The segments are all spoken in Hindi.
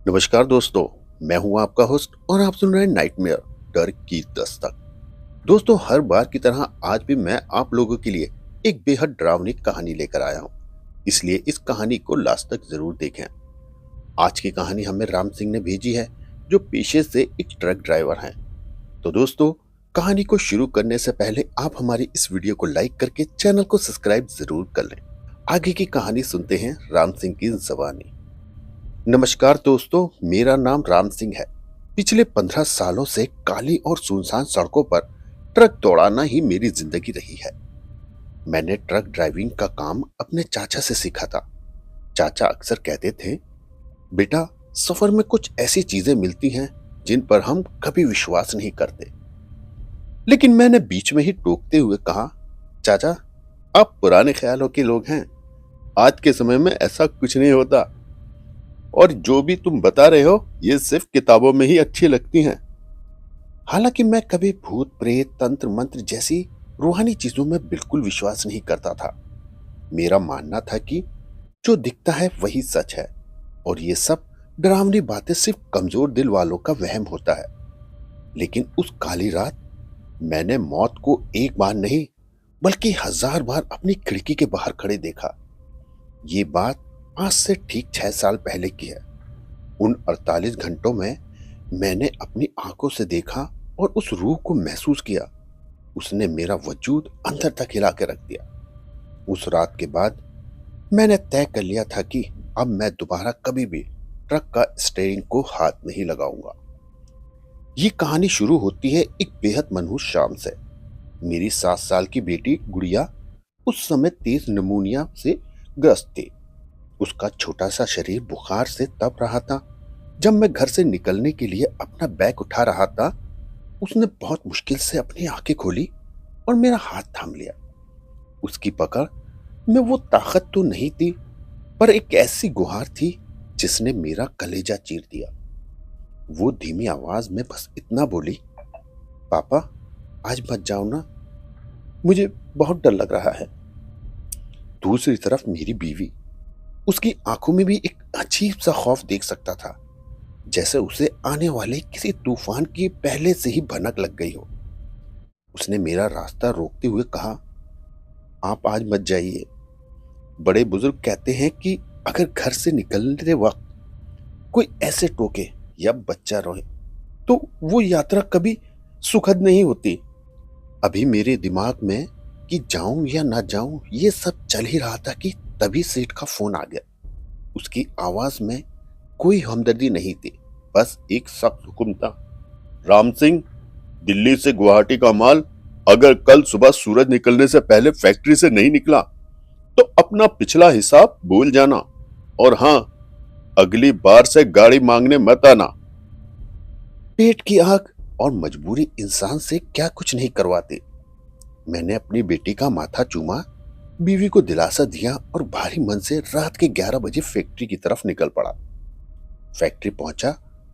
नमस्कार दोस्तों। मैं हूं आपका होस्ट और आप सुन रहे हैं नाइटमेयर डर की दस्तक। दोस्तों, हर बार की तरह आज भी मैं आप लोगों के लिए एक बेहद डरावनी कहानी लेकर आया हूं, इसलिए इस कहानी को लास्ट तक जरूर देखें। आज की कहानी हमें राम सिंह ने भेजी है, जो पेशे से एक ट्रक ड्राइवर हैं। तो दोस्तों, कहानी को शुरू करने से पहले आप हमारी इस वीडियो को लाइक करके चैनल को सब्सक्राइब जरूर कर लें। आगे की कहानी सुनते हैं राम सिंह की जबानी। नमस्कार दोस्तों, मेरा नाम राम सिंह है। पिछले 15 सालों से काली और सुनसान सड़कों पर ट्रक दौड़ाना ही मेरी जिंदगी रही है। मैंने ट्रक ड्राइविंग का काम अपने चाचा से सीखा था। चाचा अक्सर कहते थे, बेटा, सफर में कुछ ऐसी चीजें मिलती हैं जिन पर हम कभी विश्वास नहीं करते। लेकिन मैंने बीच में ही टोकते हुए कहा, चाचा, आप पुराने ख्यालों के लोग हैं। आज के समय में ऐसा कुछ नहीं होता, और जो भी तुम बता रहे हो ये सिर्फ किताबों में ही अच्छी लगती हैं। हालांकि मैं कभी भूत प्रेत तंत्र मंत्र जैसी रूहानी चीजों में बिल्कुल विश्वास नहीं करता था। मेरा मानना था कि जो दिखता है वही सच है, और ये सब डरावनी बातें सिर्फ कमजोर दिल वालों का वहम होता है। लेकिन उस काली रात मैंने मौत को एक बार नहीं बल्कि 1000 बार अपनी खिड़की के बाहर खड़े देखा। ये बात आज से ठीक 6 साल पहले की है। उन 48 घंटों में मैंने अपनी आंखों से देखा और उस रूह को महसूस किया। उसने मेरा वजूद अंदर तक हिला के रख दिया। उस रात के बाद मैंने तय कर लिया था कि अब मैं दोबारा कभी भी ट्रक का स्टीयरिंग को हाथ नहीं लगाऊंगा। ये कहानी शुरू होती है एक बेहद मनहूस शाम से। मेरी 7 साल की बेटी गुड़िया उस समय तेज निमोनिया से ग्रस्त थी। उसका छोटा सा शरीर बुखार से तप रहा था। जब मैं घर से निकलने के लिए अपना बैग उठा रहा था, उसने बहुत मुश्किल से अपनी आंखें खोली और मेरा हाथ थाम लिया। उसकी पकड़ में वो ताकत तो नहीं थी, पर एक ऐसी गुहार थी जिसने मेरा कलेजा चीर दिया। वो धीमी आवाज में बस इतना बोली, पापा, आज मत जाओ ना, मुझे बहुत डर लग रहा है। दूसरी तरफ मेरी बीवी, उसकी आंखों में भी एक अजीब सा खौफ देख सकता था, जैसे उसे आने वाले किसी तूफान की पहले से ही भनक लग गई हो। उसने मेरा रास्ता रोकते हुए कहा, आप आज मत जाइए। बड़े बुजुर्ग कहते हैं कि अगर घर से निकलते वक्त कोई ऐसे टोके या बच्चा रोए तो वो यात्रा कभी सुखद नहीं होती। अभी मेरे दिमाग में कि जाऊं या ना जाऊं ये सब चल ही रहा था कि तभी सेठ का फोन आ गया। उसकी आवाज में कोई हमदर्दी नहीं थी, बस एक सख्त हुक्म था, राम सिंह, दिल्ली से गुवाहाटी का माल अगर कल सुबह सूरज निकलने से पहले फैक्ट्री से नहीं निकला तो अपना पिछला हिसाब भूल जाना, और हां, अगली बार से गाड़ी मांगने मत आना। पेट की आग और मजबूरी इंसान से क्या कुछ नहीं करवाती। मैंने अपनी बेटी का माथा चूमा, बीवी को दिलासा दिया और भारी मन से रात के 11 बजे फैक्ट्री की तरफ निकल पड़ा। फैक्ट्री पहुंचा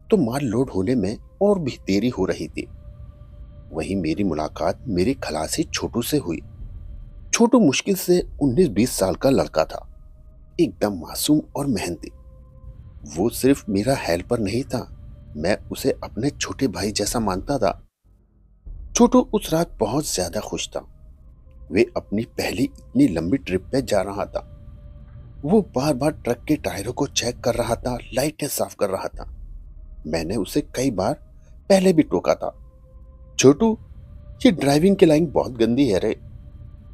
तो माल लोड होने में और भी देरी हो रही थी। वहीं मेरी मुलाकात मेरे खलासी छोटू से हुई। छोटू मुश्किल से 19-20 साल का लड़का था, एकदम मासूम और मेहनती। वो सिर्फ मेरा हेल्पर नहीं था, मैं उसे अपने छोटे भाई जैसा मानता था। छोटू उस रात बहुत ज्यादा खुश था। वे अपनी पहली इतनी लंबी ट्रिप पे जा रहा था। वो बार बार ट्रक के टायरों को चेक कर रहा था, लाइटें साफ कर रहा था। मैंने उसे कई बार पहले भी टोका था, छोटू, ये ड्राइविंग की लाइन बहुत गंदी है रे।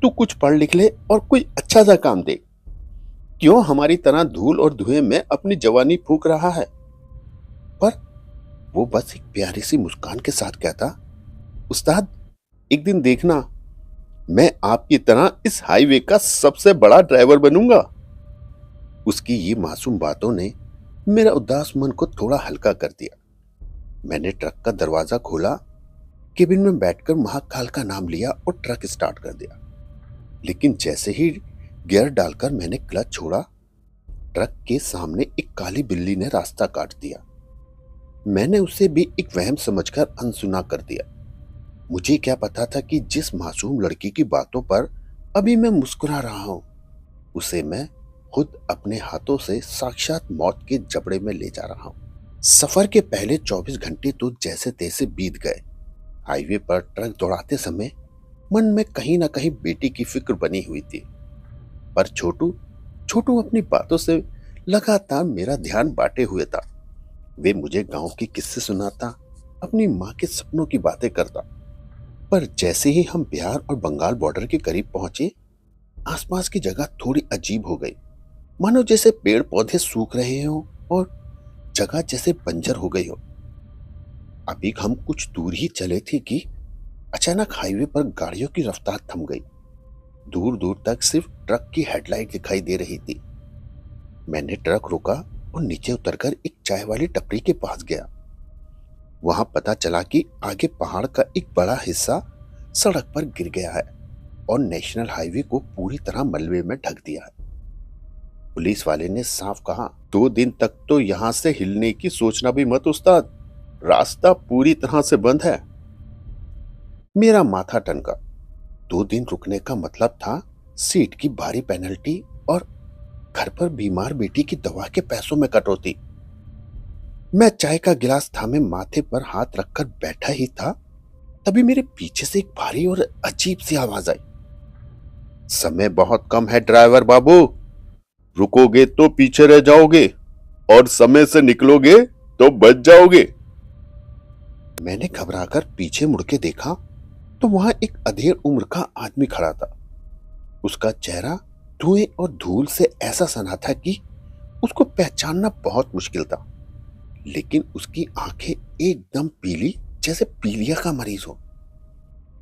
तू कुछ पढ़ लिख ले और कोई अच्छा सा काम दे। क्यों हमारी तरह धूल और धुएं में अपनी जवानी फूंक रहा है? पर वो बस एक प्यारी सी मुस्कान के साथ कहता, उस्ताद, एक दिन देखना, मैं आपकी तरह इस हाईवे का सबसे बड़ा ड्राइवर बनूंगा। उसकी ये मासूम बातों ने मेरा उदास मन को थोड़ा हल्का कर दिया। मैंने ट्रक का दरवाजा खोला, केबिन में बैठकर महाकाल का नाम लिया और ट्रक स्टार्ट कर दिया। लेकिन जैसे ही गियर डालकर मैंने क्लच छोड़ा, ट्रक के सामने एक काली बिल्ली ने रास्ता काट दिया। मैंने उसे भी एक वहम समझकर अनसुना कर दिया। मुझे क्या पता था कि जिस मासूम लड़की की बातों पर अभी मैं मुस्कुरा रहा हूं, उसे मैं खुद अपने हाथों से साक्षात मौत के जबड़े में ले जा रहा हूं। सफर के पहले 24 घंटे तो जैसे तैसे बीत गए। हाईवे पर ट्रक दौड़ाते समय मन में कहीं ना कहीं बेटी की फिक्र बनी हुई थी। पर छोटू छोटू अपनी बातों से लगातार मेरा ध्यान बांटे हुए था। वे मुझे गांव के किस्से सुनाता, अपनी माँ के सपनों की बातें करता। पर जैसे ही हम बिहार और बंगाल बॉर्डर के करीब पहुंचे, आसपास की जगह थोड़ी अजीब हो गई। मानो जैसे पेड़ पौधे सूख रहे हों और जगह जैसे बंजर हो गई हो। अभी हम कुछ दूर ही चले थे कि अचानक हाईवे पर गाड़ियों की रफ्तार थम गई। दूर दूर तक सिर्फ ट्रक की हेडलाइट दिखाई दे रही थी। मैंने ट्रक रोका और नीचे उतरकर एक चाय वाली टपरी के पास गया। वहां पता चला कि आगे पहाड़ का एक बड़ा हिस्सा सड़क पर गिर गया है और नेशनल हाईवे को पूरी तरह मलबे में ढक दिया है। पुलिस वाले ने साफ कहा, 2 दिन तक तो यहां से हिलने की सोचना भी मत उस्ताद, रास्ता पूरी तरह से बंद है। मेरा माथा टनका। 2 दिन रुकने का मतलब था सीट की भारी पेनल्टी और घर पर बीमार बेटी की दवा के पैसों में कटौती। मैं चाय का गिलास थामे माथे पर हाथ रखकर बैठा ही था, तभी मेरे पीछे से एक भारी और अजीब सी आवाज आई। समय बहुत कम है ड्राइवर बाबू, रुकोगे तो पीछे रह जाओगे और समय से निकलोगे तो बच जाओगे। मैंने घबराकर पीछे मुड़ के देखा तो वहां एक अधेड़ उम्र का आदमी खड़ा था। उसका चेहरा धुएं और धूल से ऐसा सना था कि उसको पहचानना बहुत मुश्किल था। लेकिन उसकी आंखें एकदम पीली, जैसे पीलिया का मरीज हो।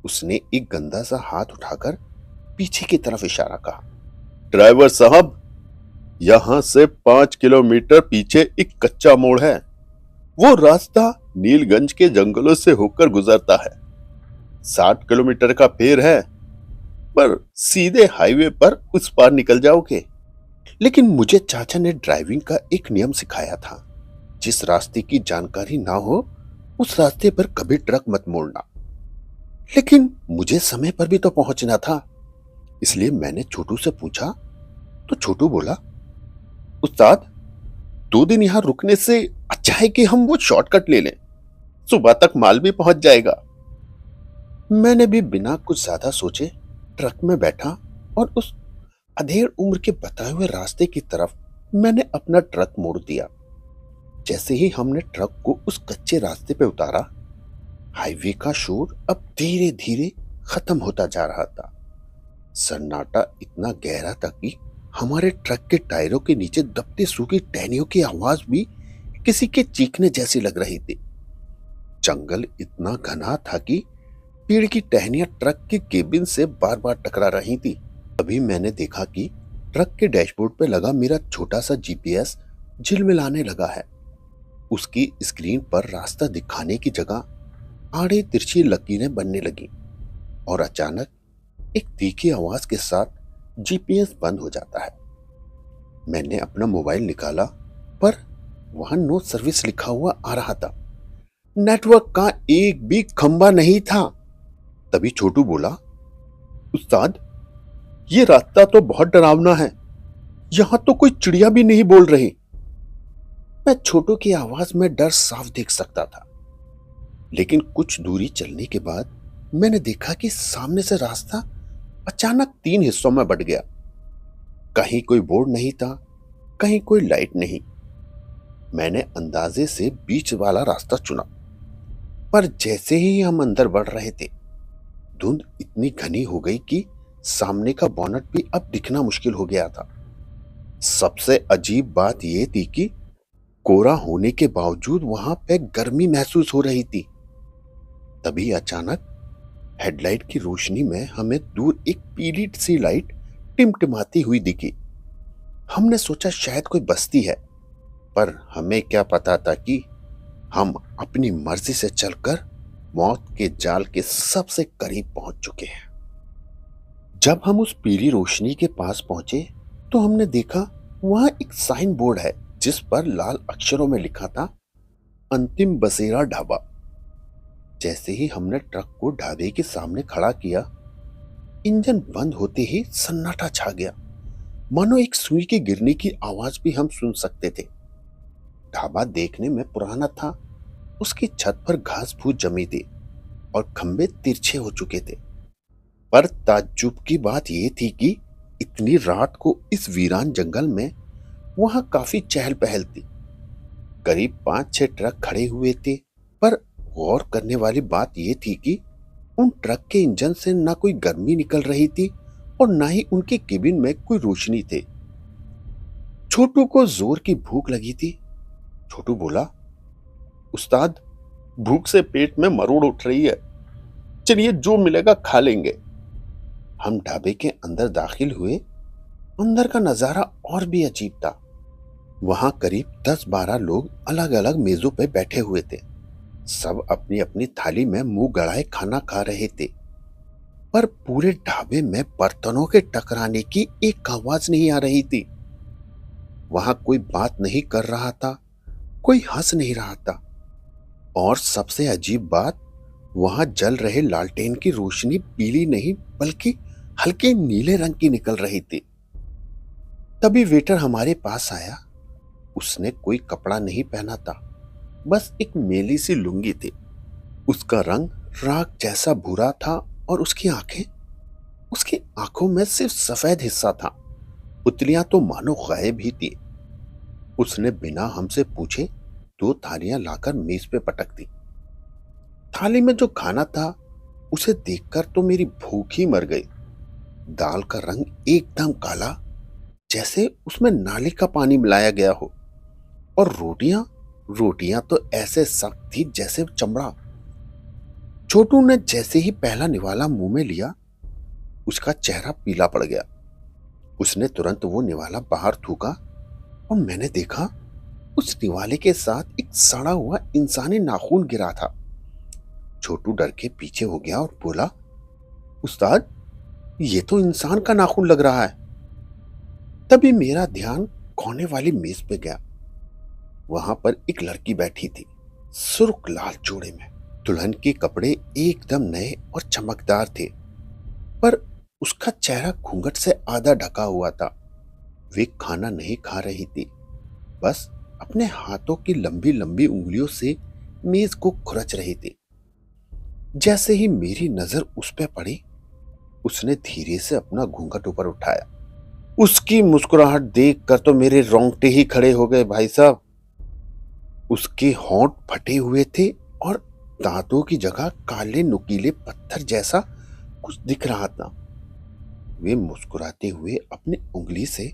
उसने एक गंदा सा हाथ उठाकर पीछे की तरफ इशारा कहा, ड्राइवर साहब, यहां से 5 किलोमीटर पीछे एक कच्चा मोड़ है। वो रास्ता नीलगंज के जंगलों से होकर गुजरता है। 60 किलोमीटर का फेर है, पर सीधे हाईवे पर उस पार निकल जाओगे। लेकिन मुझे चाचा ने ड्राइविंग का एक नियम सिखाया था, जिस रास्ते की जानकारी ना हो उस रास्ते पर कभी ट्रक मत मोड़ना। लेकिन मुझे समय पर भी तो पहुंचना था, इसलिए मैंने छोटू से पूछा तो छोटू बोला, उस्ताद, 2 दिन यहां रुकने से अच्छा है कि हम वो शॉर्टकट ले लें, सुबह तक माल भी पहुंच जाएगा। मैंने भी बिना कुछ ज्यादा सोचे ट्रक में बैठा और उस अधेड़ उम्र के बताए हुए रास्ते की तरफ मैंने अपना ट्रक मोड़ दिया। जैसे ही हमने ट्रक को उस कच्चे रास्ते पे उतारा, हाईवे का शोर अब धीरे धीरे खत्म होता जा रहा था। सन्नाटा इतना गहरा था कि हमारे ट्रक के टायरों के नीचे दबती सूखी टहनियों की आवाज भी किसी के चीखने जैसी लग रही थी। जंगल इतना घना था कि पेड़ की टहनियां ट्रक के केबिन से बार बार टकरा रही थी। अभी मैंने देखा कि ट्रक के डैशबोर्ड पर लगा मेरा छोटा सा जीपीएस झिलमिलाने लगा है। उसकी स्क्रीन पर रास्ता दिखाने की जगह आड़ी तिरछी लकीरें बनने लगी और अचानक एक तीखी आवाज के साथ जीपीएस बंद हो जाता है। मैंने अपना मोबाइल निकाला, पर वहां नो सर्विस लिखा हुआ आ रहा था। नेटवर्क का एक भी खंबा नहीं था। तभी छोटू बोला, उस्ताद, ये रास्ता तो बहुत डरावना है, यहां तो कोई चिड़िया भी नहीं बोल रही। मैं छोटू की आवाज में डर साफ देख सकता था। लेकिन कुछ दूरी चलने के बाद मैंने देखा कि सामने से रास्ता अचानक 3 हिस्सों में बंट गया। कहीं कोई बोर्ड नहीं था, कहीं कोई लाइट नहीं। मैंने अंदाजे से बीच वाला रास्ता चुना, पर जैसे ही हम अंदर बढ़ रहे थे, धुंध इतनी घनी हो गई कि सामने का बोनट भी अब दिखना मुश्किल हो गया था। सबसे अजीब बात यह थी कि कोहरा होने के बावजूद वहां पे गर्मी महसूस हो रही थी। तभी अचानक हेडलाइट की रोशनी में हमें दूर एक पीली सी लाइट टिमटिमाती हुई दिखी। हमने सोचा शायद कोई बस्ती है, पर हमें क्या पता था कि हम अपनी मर्जी से चलकर मौत के जाल के सबसे करीब पहुंच चुके हैं। जब हम उस पीली रोशनी के पास पहुंचे तो हमने देखा वहां एक साइन बोर्ड है, जिस पर लाल अक्षरों में लिखा था, अंतिम बसेरा ढाबा। जैसे ही हमने ट्रक को ढाबे के सामने खड़ा किया, इंजन बंद होते ही सन्नाटा छा गया, मानो एक सुई के गिरने की आवाज भी हम सुन सकते थे। ढाबा देखने में पुराना था। उसकी छत पर घास फूस जमी थी और खंबे तिरछे हो चुके थे। पर ताज्जुब की बात यह थी कि इतनी रात को इस वीरान जंगल में वहां काफी चहल पहल थी। करीब 5-6 ट्रक खड़े हुए थे। पर गौर करने वाली बात यह थी कि उन ट्रक के इंजन से ना कोई गर्मी निकल रही थी और ना ही उनके केबिन में कोई रोशनी थे। छोटू को जोर की भूख लगी थी। छोटू बोला, उस्ताद, भूख से पेट में मरोड़ उठ रही है। चलिए जो मिलेगा खा लेंगे। हम ढाबे के अंदर दाखिल हुए। अंदर का नजारा और भी अजीब था। वहां करीब 10-12 लोग अलग अलग मेजों पर बैठे हुए थे। सब अपनी अपनी थाली में मुंह गड़ाए खाना खा रहे थे। पर पूरे ढाबे में बर्तनों के टकराने की एक आवाज नहीं आ रही थी। वहां कोई बात नहीं कर रहा था, कोई हंस नहीं रहा था। और सबसे अजीब बात, वहां जल रहे लालटेन की रोशनी पीली नहीं बल्कि हल्के नीले रंग की निकल रही थी। तभी वेटर हमारे पास आया। उसने कोई कपड़ा नहीं पहना था, बस एक मेली सी लुंगी थी। उसका रंग राख जैसा भूरा था और उसकी आंखों में सिर्फ सफेद हिस्सा था। पुतलियां तो मानो गायब ही थी। उसने बिना हमसे पूछे 2 थालियां लाकर मेज पे पटक दी। थाली में जो खाना था उसे देखकर तो मेरी भूख ही मर गई। दाल का रंग एकदम काला, जैसे उसमें नाली का पानी मिलाया गया हो। और रोटियां तो ऐसे सख्त थी जैसे चमड़ा। छोटू ने जैसे ही पहला निवाला मुंह में लिया, उसका चेहरा पीला पड़ गया। उसने तुरंत वो निवाला बाहर थूका और मैंने देखा उस निवाले के साथ एक सड़ा हुआ इंसानी नाखून गिरा था। छोटू डर के पीछे हो गया और बोला, उस्ताद, ये तो इंसान का नाखून लग रहा है। तभी मेरा ध्यान कोने वाली मेज पे गया। वहां पर एक लड़की बैठी थी, सुर्ख लाल जोड़े में। दुल्हन के कपड़े एकदम नए और चमकदार थे, पर उसका चेहरा घूंघट से आधा ढका हुआ था। वे खाना नहीं खा रही थी, बस अपने हाथों की लंबी लंबी उंगलियों से मेज को खुरच रही थी। जैसे ही मेरी नजर उस पर पड़ी, उसने धीरे से अपना घूंघट ऊपर उठाया। उसकी मुस्कुराहट देखकर तो मेरे रोंगटे ही खड़े हो गए भाई साहब। उसके होंठ फटे हुए थे और दांतों की जगह काले नुकीले पत्थर जैसा कुछ दिख रहा था। वे मुस्कुराते हुए अपनी उंगली से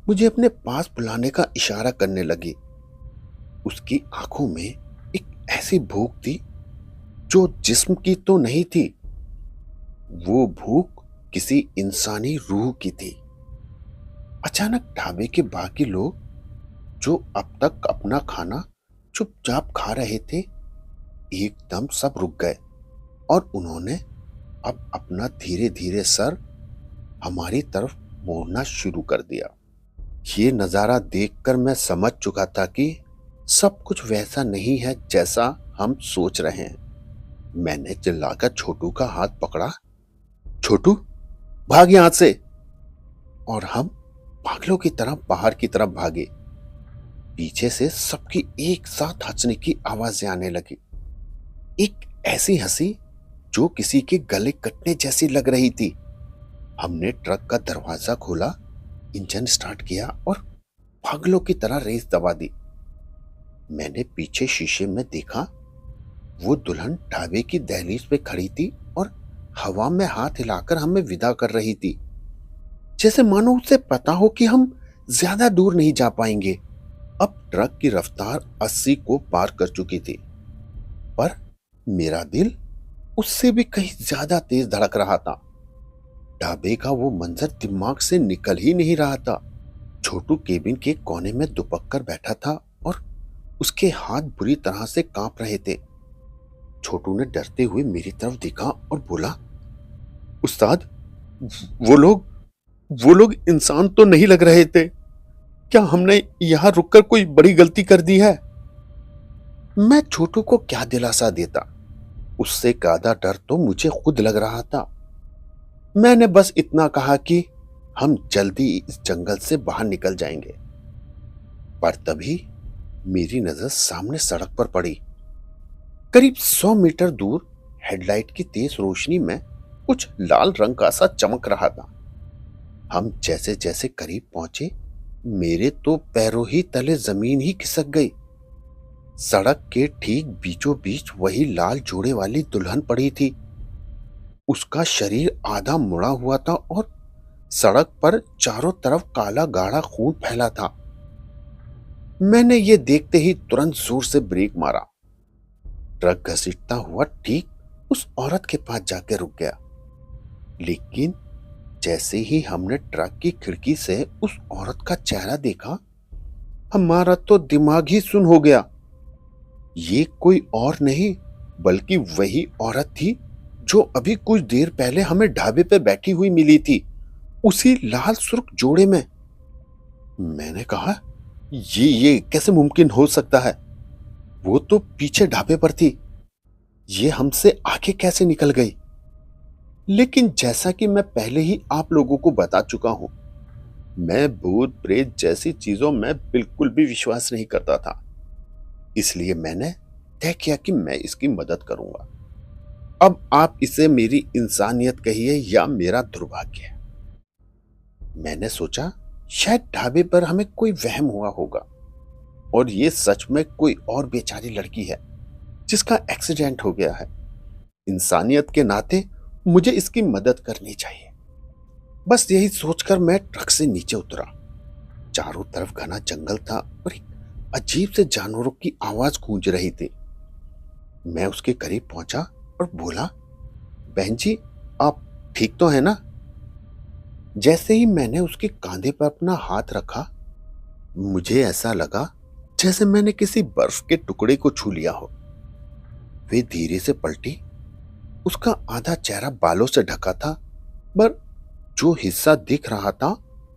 मुझे अपने पास बुलाने का इशारा करने लगी। उसकी आंखों में एक ऐसी भूख थी जो जिस्म की तो नहीं थी, वो भूख किसी इंसानी रूह की थी। अचानक ढाबे के बाकी लोग, जो अब तक अपना खाना चुपचाप खा रहे थे, एकदम सब रुक गए और उन्होंने अब अपना धीरे धीरे सर हमारी तरफ मोड़ना शुरू कर दिया। ये नजारा देखकर मैं समझ चुका था कि सब कुछ वैसा नहीं है जैसा हम सोच रहे हैं। मैंने चिल्लाकर छोटू का हाथ पकड़ा, छोटू भाग यहां से। और हम पागलों की तरह बाहर की तरफ भागे। पीछे से सबकी एक साथ हंसने की आवाजें आने लगी। एक ऐसी हंसी जो किसी के गले कटने जैसी लग रही थी। हमने ट्रक का दरवाजा खोला, इंजन स्टार्ट किया और पागलों की तरह रेस दबा दी। मैंने पीछे शीशे में देखा, वो दुल्हन ढाबे की दहलीज पे खड़ी थी और हवा में हाथ हिलाकर हमें विदा कर रही थी, जैसे मानो उसे पता हो कि हम ज्यादा दूर नहीं जा पाएंगे। अब ट्रक की रफ्तार 80 को पार कर चुकी थी, पर मेरा दिल उससे भी कहीं ज्यादा तेज धड़क रहा था। ढाबे का वो मंजर दिमाग से निकल ही नहीं रहा था। छोटू केबिन के कोने में दुपक कर बैठा था और उसके हाथ बुरी तरह से कांप रहे थे। छोटू ने डरते हुए मेरी तरफ देखा और बोला, उस्ताद, वो लोग इंसान तो नहीं लग रहे थे। क्या हमने यहां रुककर कोई बड़ी गलती कर दी है? मैं छोटू को क्या दिलासा देता, उससे ज्यादा डर तो मुझे खुद लग रहा था। मैंने बस इतना कहा कि हम जल्दी इस जंगल से बाहर निकल जाएंगे। पर तभी मेरी नजर सामने सड़क पर पड़ी। करीब 100 मीटर दूर हेडलाइट की तेज रोशनी में कुछ लाल रंग का सा चमक रहा था। हम जैसे जैसे करीब पहुंचे, मेरे तो पैरों ही तले जमीन ही खिसक गई। सड़क के ठीक बीचों बीच वही लाल जोड़े वाली दुल्हन पड़ी थी। उसका शरीर आधा मुड़ा हुआ था और सड़क पर चारों तरफ काला गाढ़ा खून फैला था। मैंने ये देखते ही तुरंत जोर से ब्रेक मारा। ट्रक घसीटता हुआ ठीक उस औरत के पास जाके रुक गया। लेकिन जैसे ही हमने ट्रक की खिड़की से उस औरत का चेहरा देखा, हमारा तो दिमाग ही सुन हो गया। ये कोई और नहीं बल्कि वही औरत थी जो अभी कुछ देर पहले हमें ढाबे पे बैठी हुई मिली थी, उसी लाल सुर्ख जोड़े में। मैंने कहा, ये कैसे मुमकिन हो सकता है? वो तो पीछे ढाबे पर थी, ये हमसे आगे कैसे निकल गई? लेकिन जैसा कि मैं पहले ही आप लोगों को बता चुका हूं, मैं भूत प्रेत जैसी चीजों में बिल्कुल भी विश्वास नहीं करता था। इसलिए मैंने तय किया कि मैं इसकी मदद करूंगा। अब आप इसे मेरी इंसानियत कहिए या मेरा दुर्भाग्य। मैंने सोचा शायद ढाबे पर हमें कोई वहम हुआ होगा और ये सच में कोई और बेचारी लड़की है जिसका एक्सीडेंट हो गया है। इंसानियत के नाते मुझे इसकी मदद करनी चाहिए। बस यही सोचकर मैं ट्रक से नीचे उतरा। चारों तरफ घना जंगल था और एक अजीब से जानवरों की आवाज गूंज रही थी। मैं उसके करीब पहुंचा और बोला, बहन जी, आप ठीक तो है ना? जैसे ही मैंने उसके कंधे पर अपना हाथ रखा, मुझे ऐसा लगा जैसे मैंने किसी बर्फ के टुकड़े को छू लिया हो। वे धीरे से पलटी। उसका आधा चेहरा बालों से ढका था, पर जो हिस्सा दिख रहा था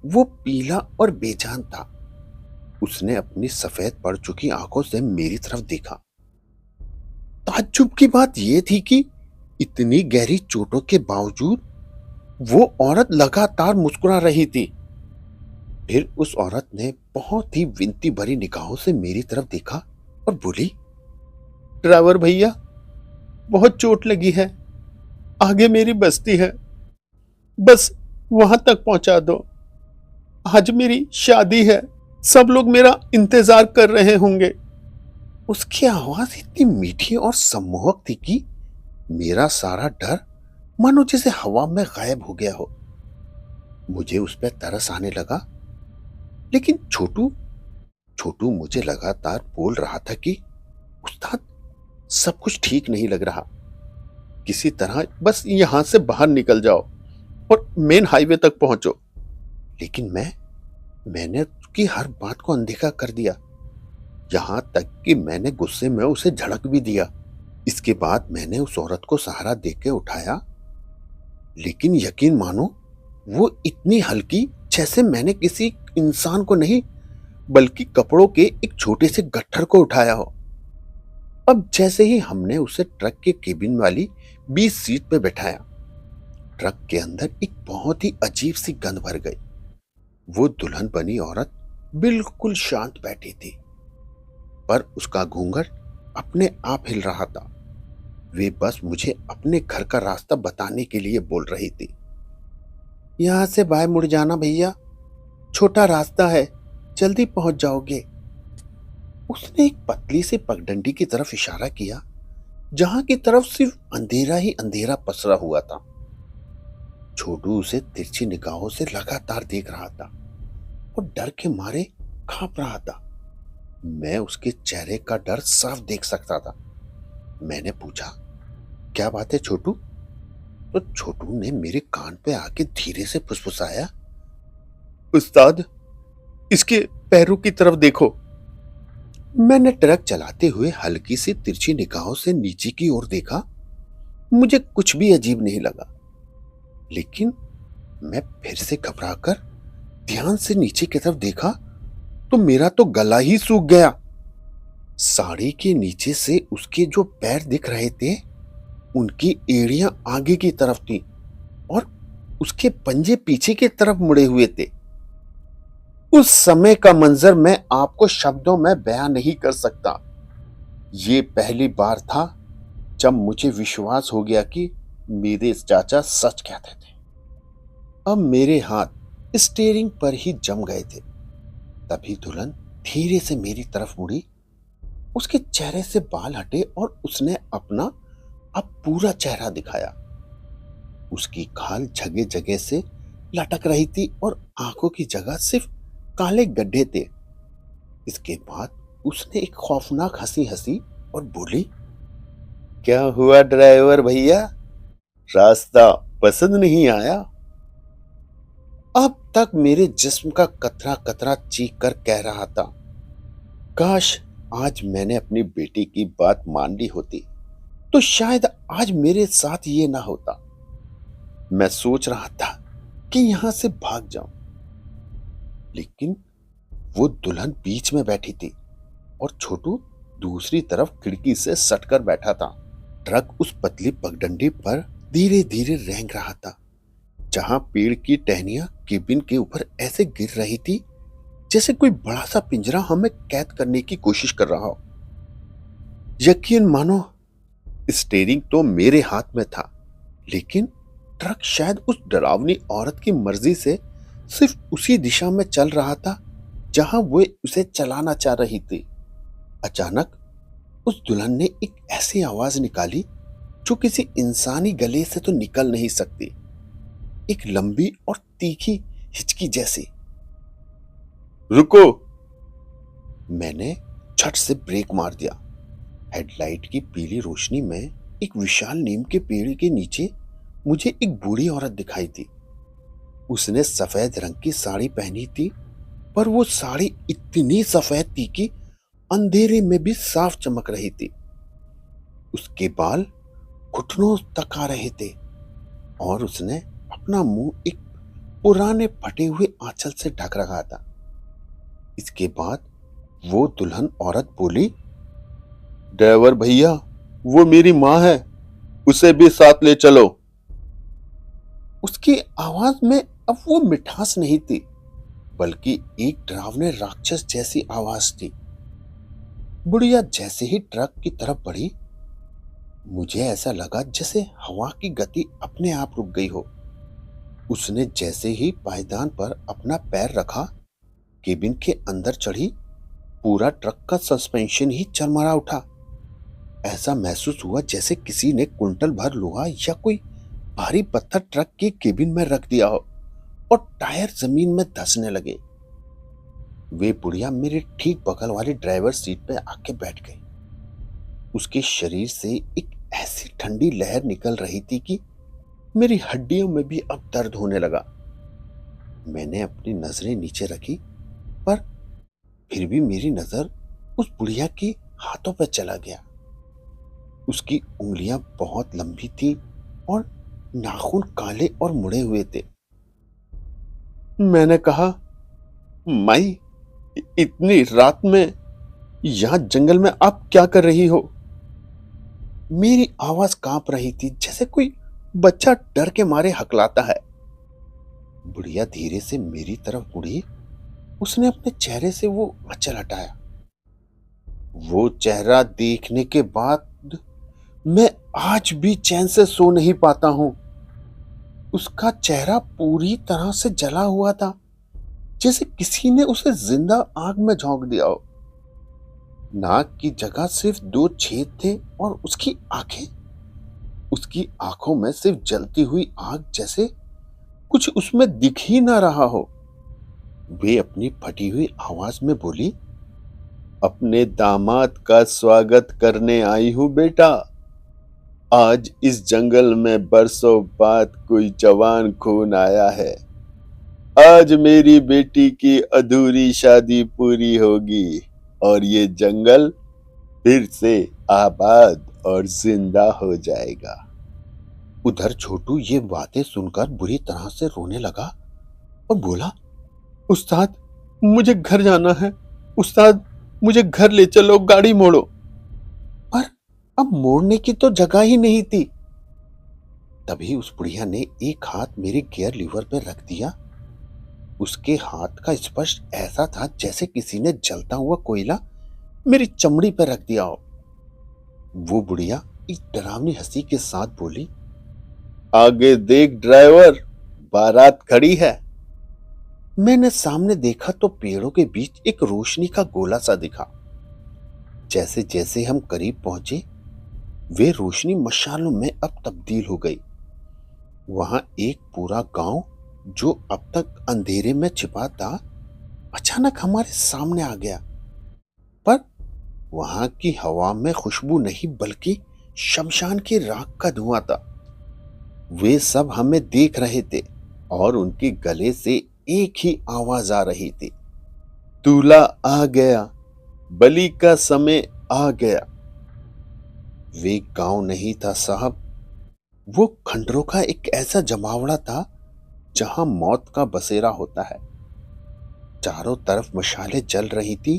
वो पीला और बेजान था। उसने अपनी सफेद पड़ चुकी आंखों से मेरी तरफ देखा। ताज्जुब की बात यह थी कि इतनी गहरी चोटों के बावजूद वो औरत लगातार मुस्कुरा रही थी। फिर उस औरत ने बहुत ही विनती भरी निगाहों से मेरी तरफ देखा और बोली, ड्राइवर भैया, बहुत चोट लगी है, आगे मेरी बस्ती है, बस वहां तक पहुंचा दो। आज मेरी शादी है, सब लोग मेरा इंतजार कर रहे होंगे। उसकी आवाज इतनी मीठी और सम्मोहक थी कि मेरा सारा डर मानो जैसे हवा में गायब हो गया हो। मुझे उस पर तरस आने लगा। लेकिन छोटू छोटू मुझे लगातार बोल रहा था कि उस्ताद, सब कुछ ठीक नहीं लग रहा, किसी तरह बस यहां से बाहर निकल जाओ और मेन हाईवे तक पहुंचो। लेकिन मैंने उसकी हर बात को अनदेखा कर दिया, यहां तक कि मैंने गुस्से में उसे झड़क भी दिया। इसके बाद मैंने उस औरत को सहारा देके उठाया, लेकिन यकीन मानो वो इतनी हल्की जैसे मैंने किसी इंसान को नहीं बल्कि कपड़ों के एक छोटे से गट्ठर को उठाया हो। अब जैसे ही हमने उसे ट्रक के केबिन वाली 20 सीट पे बैठाया, ट्रक के अंदर एक बहुत ही अजीब सी गंध भर गई। वो दुल्हन बनी औरत बिल्कुल शांत बैठी थी, पर उसका घूंघट अपने आप हिल रहा था। वे बस मुझे अपने घर का रास्ता बताने के लिए बोल रही थी। यहां से बाएं मुड़ जाना भैया, छोटा रास्ता है, जल्दी पहुंच जाओगे। उसने एक पतली सी पगडंडी की तरफ इशारा किया, जहां की तरफ सिर्फ अंधेरा ही अंधेरा पसरा हुआ था। छोटू उसे तिरछी निगाहों से लगातार देख रहा था और डर के मारे कांप रहा था। मैं उसके चेहरे का डर साफ देख सकता था। मैंने पूछा, क्या बात है छोटू? तो छोटू ने मेरे कान पे आके धीरे से फुसफुसाया, उस्ताद, इसके पैरों की तरफ देखो। मैंने ट्रक चलाते हुए हल्की सी तिरछी निगाहों से नीचे की ओर देखा। मुझे कुछ भी अजीब नहीं लगा, लेकिन मैं फिर से घबराकर ध्यान से नीचे की तरफ देखा तो मेरा तो गला ही सूख गया। साड़ी के नीचे से उसके जो पैर दिख रहे थे, उनकी एड़ियां आगे की तरफ थी और उसके पंजे पीछे की तरफ मुड़े हुए थे। उस समय का मंजर मैं आपको शब्दों में बयां नहीं कर सकता। ये पहली बार था जब मुझे विश्वास हो गया कि मेरे चाचा सच कहते थे। अब मेरे हाथ स्टीयरिंग पर ही जम गए थे। तभी दुल्हन धीरे से मेरी तरफ मुड़ी। उसके चेहरे से बाल हटे और उसने अपना अब पूरा चेहरा दिखाया। उसकी खाल जगह जगह से लटक रही थी और आंखों की जगह सिर्फ काले गड्ढे थे। इसके बाद उसने एक खौफनाक हंसी हंसी और बोली, क्या हुआ ड्राइवर भैया, रास्ता पसंद नहीं आया? अब तक मेरे जिस्म का कतरा कतरा चीख कर कह रहा था, काश आज मैंने अपनी बेटी की बात मान ली होती तो शायद आज मेरे साथ ये ना होता। मैं सोच रहा था कि यहां से भाग जाऊं, लेकिन वो दुल्हन बीच में बैठी थी और छोटू दूसरी तरफ खिड़की से सटकर बैठा था। ट्रक उस पतली पगडंडी पर धीरे धीरे रेंग रहा था, जहां पेड़ की टहनियां केबिन के ऊपर ऐसे गिर रही थी जैसे कोई बड़ा सा पिंजरा हमें कैद करने की कोशिश कर रहा हो। यकीन मानो, स्टीयरिंग तो मेरे हाथ में था, लेकिन ट्रक शायद उस डरावनी औरत की मर्जी से सिर्फ उसी दिशा में चल रहा था जहां वो उसे चलाना चाह रही थी। अचानक उस दुल्हन ने एक ऐसी आवाज निकाली जो किसी इंसानी गले से तो निकल नहीं सकती, एक लंबी और तीखी हिचकी जैसी। रुको! मैंने झट से ब्रेक मार दिया। हेडलाइट की पीली रोशनी में एक विशाल नीम के पेड़ के नीचे मुझे एक बूढ़ी औरत दिखाई थी। उसने सफेद रंग की साड़ी पहनी थी, पर वो साड़ी इतनी सफेद थी कि अंधेरे में भी साफ चमक रही थी। उसके बाल घुटनों तक आ रहे थे और उसने अपना मुंह एक पुराने फटे हुए आंचल से ढक रखा था। इसके बाद वो दुल्हन औरत बोली, ड्राइवर भैया, वो मेरी माँ है, उसे भी साथ ले चलो। उसकी आवाज में अब वो मिठास नहीं थी, बल्कि एक डरावने राक्षस जैसी आवाज थी। बुढ़िया जैसे ही ट्रक की तरफ बढ़ी, मुझे ऐसा लगा जैसे हवा की गति अपने आप रुक गई हो। उसने जैसे ही पायदान पर अपना पैर रखा, केबिन के अंदर चढ़ी, पूरा ट्रक का सस्पेंशन ही चरमरा उठा। ऐसा महसूस हुआ जैसे किसी ने कुंटल भर लोहा या कोई भारी पत्थर ट्रक के केबिन में रख दिया हो और टायर जमीन में धंसने लगे। वे बुढ़िया मेरे ठीक बगल वाली ड्राइवर सीट पे आके बैठ गई। उसके शरीर से एक ऐसी ठंडी लहर निकल रही थी कि मेरी हड्डियों में भी अब दर्द होने लगा। मैंने अपनी नजरें नीचे रखी, पर फिर भी मेरी नजर उस बुढ़िया के हाथों पर चला गया। उसकी उंगलियां बहुत लंबी थी और नाखून काले और मुड़े हुए थे। मैंने कहा, माई, इतनी रात में यहां जंगल में आप क्या कर रही हो? मेरी आवाज कांप रही थी जैसे कोई बच्चा डर के मारे हकलाता है। बुढ़िया धीरे से मेरी तरफ मुड़ी। उसने अपने चेहरे से वो आंचल हटाया। वो चेहरा देखने के बाद मैं आज भी चैन से सो नहीं पाता हूं। उसका चेहरा पूरी तरह से जला हुआ था, जैसे किसी ने उसे जिंदा आग में झोंक दिया हो। नाक की जगह सिर्फ 2 छेद थे और उसकी आंखों में सिर्फ जलती हुई आग जैसे कुछ उसमें दिख ही ना रहा हो। वे अपनी फटी हुई आवाज में बोली, अपने दामाद का स्वागत करने आई हूं बेटा। आज इस जंगल में बरसों बाद कोई जवान खून आया है। आज मेरी बेटी की अधूरी शादी पूरी होगी और ये जंगल फिर से आबाद और जिंदा हो जाएगा। उधर छोटू ये बातें सुनकर बुरी तरह से रोने लगा और बोला, उस्ताद, मुझे घर जाना है। उस्ताद, मुझे घर ले चलो, गाड़ी मोड़ो। पर अब मोड़ने की तो जगह ही नहीं थी। तभी उस बुढ़िया ने एक हाथ मेरे गियर लीवर पर रख दिया उसके हाथ का स्पर्श ऐसा था जैसे किसी ने जलता हुआ कोयला मेरी चमड़ी पर रख दिया हो। वो बुढ़िया एक डरावनी हंसी के साथ बोली, आगे देख ड्राइवर, बारात खड़ी है। मैंने सामने देखा तो पेड़ों के बीच एक रोशनी का गोला सा दिखा। जैसे जैसे हम करीब पहुंचे, वे रोशनी मशालों में अब तब्दील हो गई। वहां एक पूरा गांव जो अब तक अंधेरे में छिपा था, अचानक हमारे सामने आ गया। पर वहां की हवा में खुशबू नहीं बल्कि शमशान की राख का धुआं था। वे सब हमें देख रहे थे और उनके गले से एक ही आवाज आ रही थी, दूल्हा आ गया, बलि का समय आ गया। वे गांव नहीं था साहब, वो खंडरों का एक ऐसा जमावड़ा था जहां मौत का बसेरा होता है। चारों तरफ मशालें जल रही थी,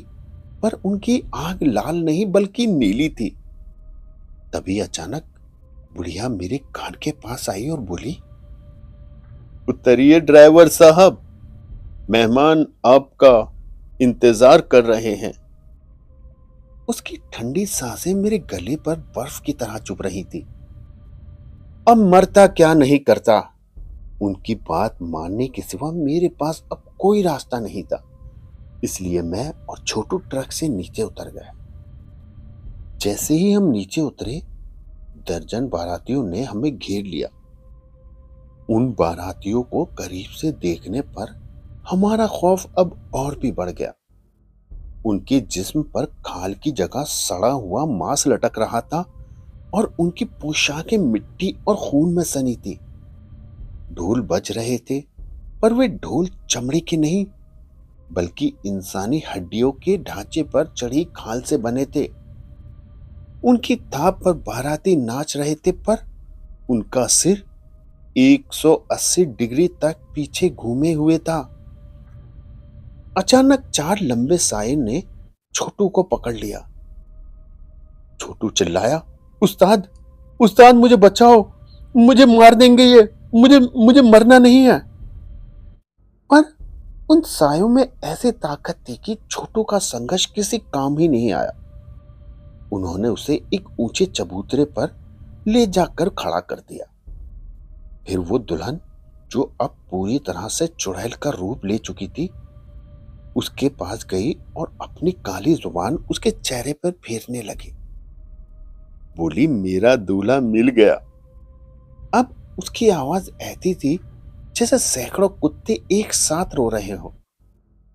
पर उनकी आग लाल नहीं बल्कि नीली थी। तभी अचानक बुढ़िया मेरे कान के पास आई और बोली, उतरिए ड्राइवर साहब, मेहमान आपका इंतजार कर रहे हैं। उसकी ठंडी सांसें मेरे गले पर बर्फ की तरह चुभ रही थी। अब मरता क्या नहीं करता, उनकी बात मानने के सिवा मेरे पास अब कोई रास्ता नहीं था। इसलिए मैं और छोटू ट्रक से नीचे उतर गए। जैसे ही हम नीचे उतरे, दर्जन बारातियों ने हमें घेर लिया। उन बारातियों को करीब से देखने पर हमारा खौफ अब और भी बढ़ गया। उनके जिस्म पर खाल की जगह सड़ा हुआ मांस लटक रहा था और उनकी पोशाकें मिट्टी और खून में सनी थी। ढोल बज रहे थे, पर वे ढोल चमड़े के नहीं बल्कि इंसानी हड्डियों के ढांचे पर चढ़ी खाल से बने थे। उनकी थाप पर बाराती नाच रहे थे, पर उनका सिर 180 डिग्री तक पीछे घूमे हुए था। अचानक चार लंबे साये ने छोटू को पकड़ लिया। छोटू चिल्लाया, उस्ताद, उस्ताद मुझे बचाओ, मुझे मार देंगे ये, मुझे मुझे मरना नहीं है। पर उन सायों में ऐसी ताकत थी कि छोटू का संघर्ष किसी काम ही नहीं आया। उन्होंने उसे एक ऊंचे चबूतरे पर ले जाकर खड़ा कर दिया। फिर वो दुल्हन, जो अब पूरी तरह से चुड़ैल का रूप ले चुकी थी, उसके पास गई और अपनी काली जुबान उसके चेहरे पर फेरने लगी। बोली, मेरा दूल्हा मिल गया। अब उसकी आवाज ऐसी थी जैसे सैकड़ों कुत्ते एक साथ रो रहे हो।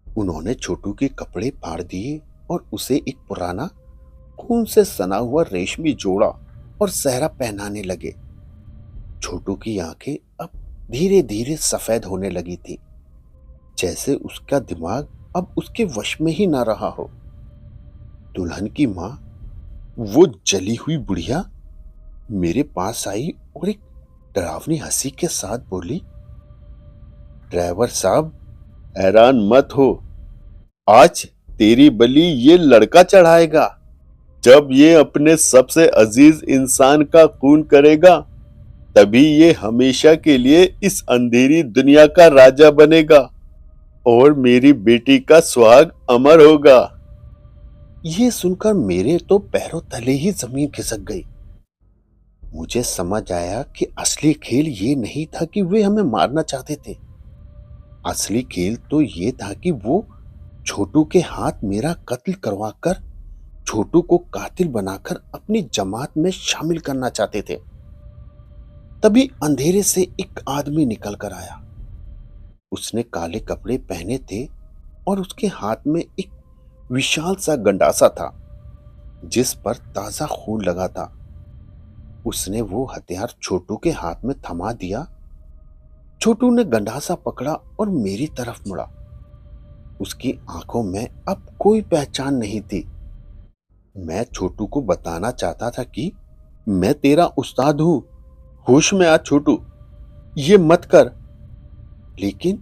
उन्होंने छोटू के कपड़े फाड़ दिए और उसे एक पुराना खून से सना हुआ रेशमी जोड़ा और सहरा पहनाने लगे। छोटू की आंखें अब धीरे धीरे सफेद होने लगी थी, जैसे उसका दिमाग अब उसके वश में ही ना रहा हो। दुल्हन की मां, वो जली हुई बुढ़िया, मेरे पास आई और एक डरावनी हंसी के साथ बोली, ड्राइवर साहब, हैरान मत हो, आज तेरी बलि ये लड़का चढ़ाएगा। जब ये अपने सबसे अजीज इंसान का खून करेगा, तभी ये हमेशा के लिए इस अंधेरी दुनिया का राजा बनेगा और मेरी बेटी का सुहाग अमर होगा। ये सुनकर मेरे तो पैरों तले ही जमीन खिसक गई। मुझे समझ आया कि असली खेल ये नहीं था कि वे हमें मारना चाहते थे। असली खेल तो ये था कि वो छोटू के हाथ मेरा कत्ल करवाकर छोटू को कातिल बनाकर अपनी जमात में शामिल करना चाहते थे। तभी अंधेरे से एक आदमी निकल कर आया। उसने काले कपड़े पहने थे और उसके हाथ में एक विशाल सा गंडासा था जिस पर ताजा खून लगा था। उसने वो हथियार छोटू के हाथ में थमा दिया। छोटू ने गंडासा पकड़ा और मेरी तरफ मुड़ा। उसकी आंखों में अब कोई पहचान नहीं थी। मैं छोटू को बताना चाहता था कि मैं तेरा उस्ताद हूं, होश में आ छोटू, ये मत कर। लेकिन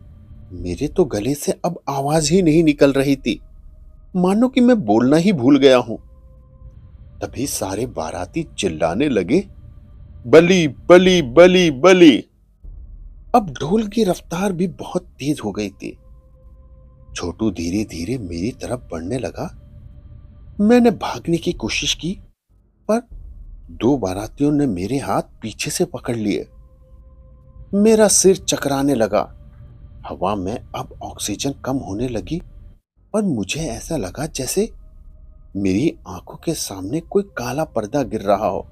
मेरे तो गले से अब आवाज ही नहीं निकल रही थी, मानो कि मैं बोलना ही भूल गया हूं। तभी सारे बाराती चिल्लाने लगे, बलि बलि बलि बलि। अब ढोल की रफ्तार भी बहुत तेज हो गई थी। छोटू धीरे धीरे मेरी तरफ बढ़ने लगा। मैंने भागने की कोशिश की, पर दो बारातियों ने मेरे हाथ पीछे से पकड़ लिए। मेरा सिर चकराने लगा। हवा में अब ऑक्सीजन कम होने लगी और मुझे ऐसा लगा जैसे मेरी आंखों के सामने कोई काला पर्दा गिर रहा हो,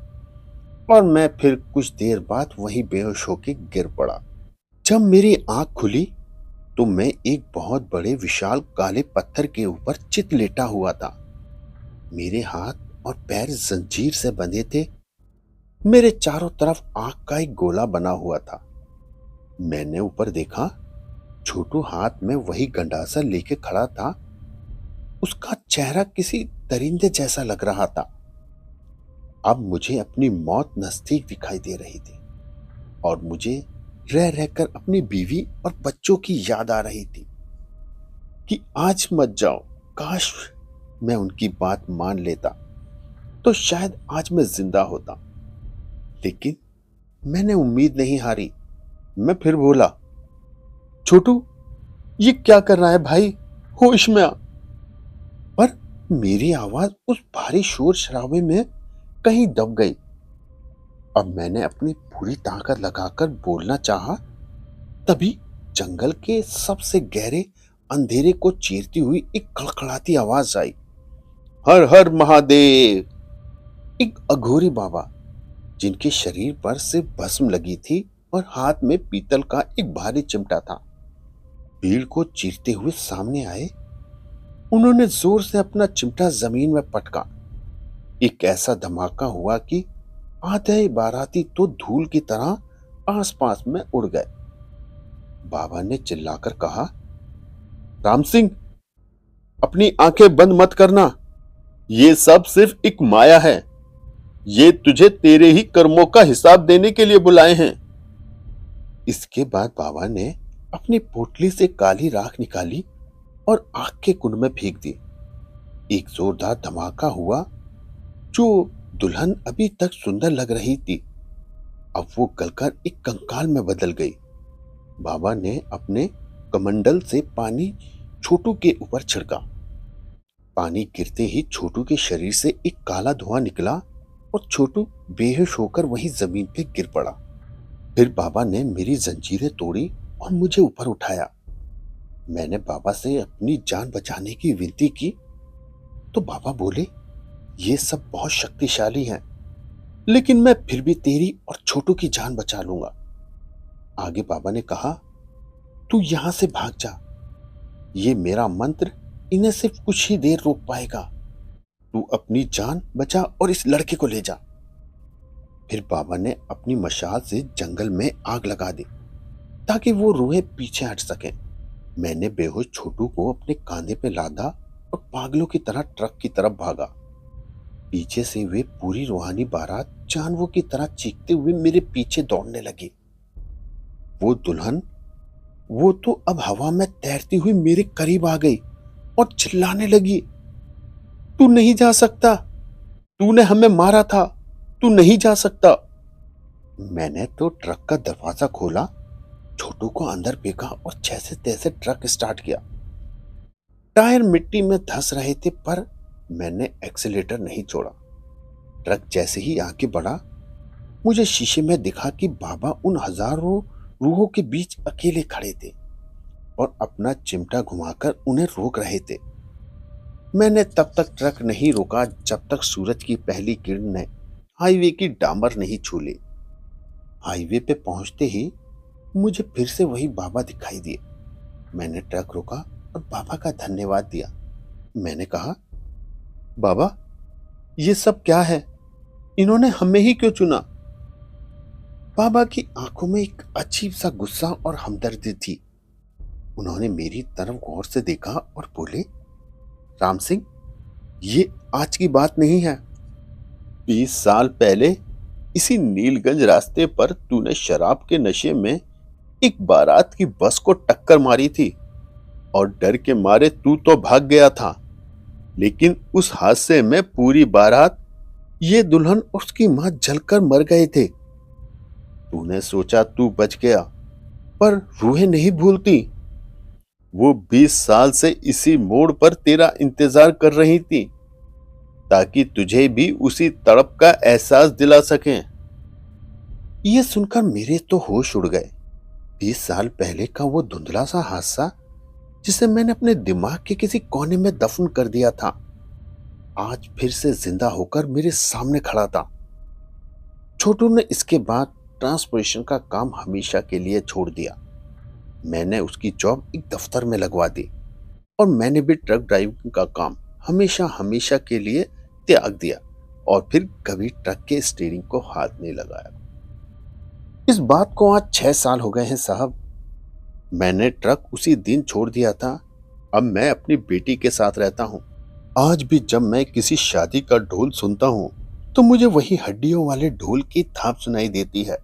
और मैं फिर कुछ देर बाद वहीं बेहोश होकर गिर पड़ा। जब मेरी आंख खुली तो मैं एक बहुत बड़े विशाल काले पत्थर के ऊपर चित लेटा हुआ था। मेरे हाथ और पैर जंजीर से बंधे थे। मेरे चारों तरफ आग का एक गोला बना हुआ था। मैंने ऊपर देखा, छोटू हाथ में वही गंडासा लेके खड़ा था। उसका चेहरा किसी दरिंदे जैसा लग रहा था। अब मुझे अपनी मौत नजदीक दिखाई दे रही थी और मुझे रह रहकर अपनी बीवी और बच्चों की याद आ रही थी कि आज मत जाओ। काश मैं उनकी बात मान लेता तो शायद आज मैं जिंदा होता। लेकिन मैंने उम्मीद नहीं हारी। मैं फिर बोला, छोटू, ये क्या कर रहा है भाई? होश में आ। पर मेरी आवाज उस भारी शोर शराबे में कहीं दब गई। अब मैंने अपनी पूरी ताकत लगाकर बोलना चाहा, तभी जंगल के सबसे गहरे अंधेरे को चीरती हुई एक खड़खड़ाती आवाज आई। हर हर महादेव! एक अघोरी बाबा, जिनके शरीर पर सिर्फ भस्म लगी थी और हाथ में पीतल का एक भारी चिमटा था, भीड़ को चीरते हुए सामने आए। उन्होंने जोर से अपना चिमटा जमीन में पटका। एक ऐसा धमाका हुआ कि आधे बाराती तो धूल की तरह आसपास में उड़ गए। बाबा ने चिल्लाकर कहा, राम सिंह, अपनी आंखें बंद मत करना। ये सब सिर्फ एक माया है। ये तुझे तेरे ही कर्मों का हिसाब देने के लिए बुलाए हैं। इसके बाद बाबा ने अपनी पोटली से काली राख निकाली और आग के कुंड में फेंक दी। एक जोरदार धमाका हुआ। जो दुल्हन अभी तक सुंदर लग रही थी, अब वो गलकर एक कंकाल में बदल गई। बाबा ने अपने कमंडल से पानी छोटू के ऊपर छिड़का। पानी गिरते ही छोटू के शरीर से एक काला धुआं निकला और छोटू बेहोश होकर वहीं जमीन पे गिर पड़ा। फिर बाबा ने मेरी जंजीरें तोड़ी और मुझे ऊपर उठाया। मैंने बाबा से अपनी जान बचाने की विनती की तो बाबा बोले, ये सब बहुत शक्तिशाली हैं, लेकिन मैं फिर भी तेरी और छोटू की जान बचा लूंगा। आगे बाबा ने कहा, तू यहां से भाग जा। ये मेरा मंत्र इन्हें सिर्फ कुछ ही देर रोक पाएगा। तू अपनी जान बचा और इस लड़के को ले जा। फिर बाबा ने अपनी मशाल से जंगल में आग लगा दी ताकि वो रूहें पीछे हट सकें। मैंने बेहोश छोटू को अपने कांधे पे लादा और पागलों की तरह ट्रक की तरफ भागा। पीछे से वे पूरी रूहानी बारात जानवरों की तरह चीखते हुए मेरे पीछे दौड़ने लगी। वो दुल्हन, वो तो अब हवा में तैरती हुई मेरे करीब आ गई और चिल्लाने लगी, तू नहीं जा सकता, तूने हमें मारा था, तू नहीं जा सकता। मैंने तो ट्रक का दरवाजा खोला, छोटू को अंदर फेंका और जैसे तैसे ट्रक स्टार्ट किया। टायर मिट्टी में धंस रहे थे, पर मैंने एक्सीलेटर नहीं छोड़ा। ट्रक जैसे ही आगे बढ़ा, मुझे शीशे में दिखा कि बाबा उन हजारों रूहों के बीच अकेले खड़े थे और अपना चिमटा घुमाकर उन्हें रोक रहे थे। मैंने तब तक ट्रक नहीं रोका जब तक सूरज की पहली किरण ने हाईवे की डामर नहीं छू ली। हाईवे पे पहुंचते ही मुझे फिर से वही बाबा दिखाई दिए। मैंने ट्रक रोका और बाबा का धन्यवाद दिया। मैंने कहा, बाबा, ये सब क्या है? इन्होंने हमें ही क्यों चुना? बाबा की आंखों में एक अजीब सा गुस्सा और हमदर्दी थी। उन्होंने मेरी तरफ गौर से देखा और बोले, राम सिंह, ये आज की बात नहीं है। 20 साल पहले इसी नीलगंज रास्ते पर तूने शराब के नशे में एक बारात की बस को टक्कर मारी थी और डर के मारे तू तो भाग गया था। लेकिन उस हादसे में पूरी बारात, ये दुल्हन और उसकी मां जलकर मर गए थे। तूने सोचा तू बच गया, पर रूहें नहीं भूलती। वो 20 साल से इसी मोड़ पर तेरा इंतजार कर रही थी ताकि तुझे भी उसी तड़प का एहसास दिला सकें। ये सुनकर मेरे तो होश उड़ गए। 20 साल पहले का वो धुंधला सा हादसा जिसे मैंने अपने दिमाग के किसी कोने में दफन कर दिया था, आज फिर से जिंदा होकर मेरे सामने खड़ा था। छोटू ने इसके बाद ट्रांसपोर्टेशन का काम हमेशा के लिए छोड़ दिया। मैंने उसकी जॉब एक दफ्तर में लगवा दी और मैंने भी ट्रक ड्राइविंग का काम हमेशा हमेशा के लिए त्याग दिया और फिर कभी ट्रक के स्टीयरिंग को हाथ नहीं लगाया। इस बात को आज 6 साल हो गए हैं साहब। मैंने ट्रक उसी दिन छोड़ दिया था। अब मैं अपनी बेटी के साथ रहता हूँ। आज भी जब मैं किसी शादी का ढोल सुनता हूँ तो मुझे वही हड्डियों वाले ढोल की थाप सुनाई देती है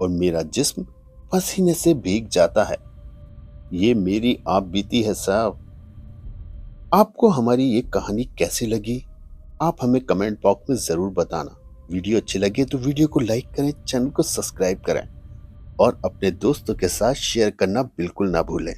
और मेरा जिस्म पसीने से भीग जाता है। ये मेरी आप बीती है साहब। आपको हमारी ये कहानी कैसी लगी, आप हमें कमेंट बॉक्स में जरूर बताना। वीडियो अच्छी लगे तो वीडियो को लाइक करें, चैनल को सब्सक्राइब करें और अपने दोस्तों के साथ शेयर करना बिल्कुल ना भूलें।